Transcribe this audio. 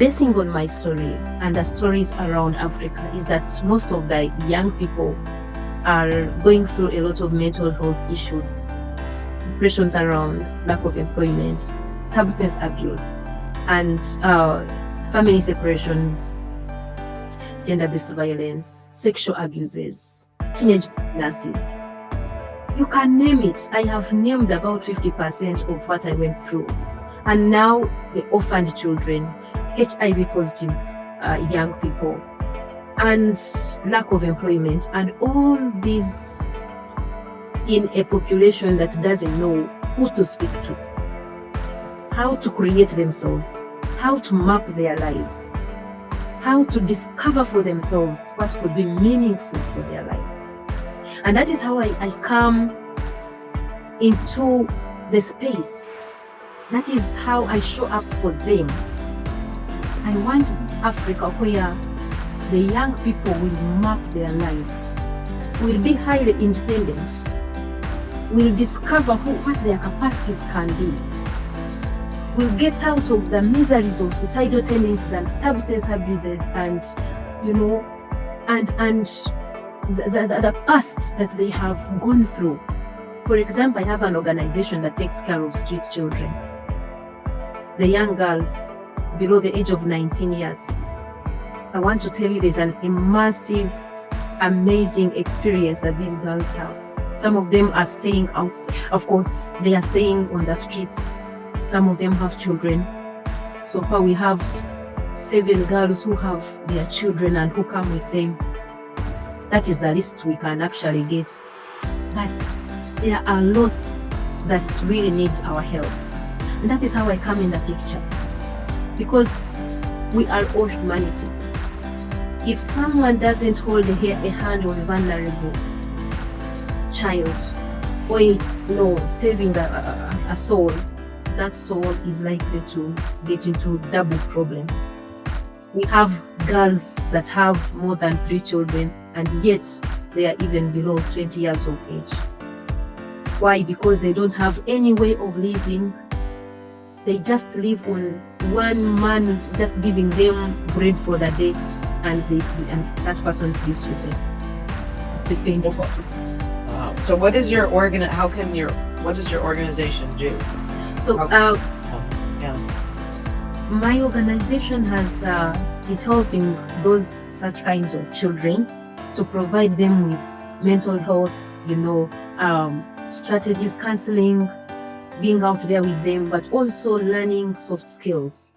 basing on my story and the stories around Africa, is that most of the young people are going through a lot of mental health issues, depressions around lack of employment, substance abuse, and family separations, gender-based violence, sexual abuses, teenage pregnancies. You can name it. I have named about 50% of what I went through. And now the orphaned children, HIV positive young people, and lack of employment, and all these in a population that doesn't know who to speak to, how to create themselves, how to map their lives, how to discover for themselves what could be meaningful for their lives. And that is how I come into the space. That is how I show up for them. I want Africa where the young people will map their lives, will be highly independent, will discover what their capacities can be, will get out of the miseries of suicidal tendencies and substance abuses and, the past that they have gone through. For example, I have an organization that takes care of street children, the young girls below the age of 19 years. I want to tell you there's an immersive, amazing experience that these girls have. Some of them are staying out. Of course, they are staying on the streets. Some of them have children. So far, we have 7 girls who have their children and who come with them. That is the least we can actually get. But there are lots that really need our help. And that is how I come in the picture. Because we are all humanity. If someone doesn't hold a hand of a vulnerable child, or saving a soul, that soul is likely to get into double problems. We have girls that have more than 3 children, and yet they are even below 20 years of age. Why? Because they don't have any way of living. They just live on one man just giving them bread for the day, and that person sleeps with them. It's a painful. Wow. So what does your organization do? So my organization is helping those such kinds of children to provide them with mental health, strategies, counseling, being out there with them, but also learning soft skills.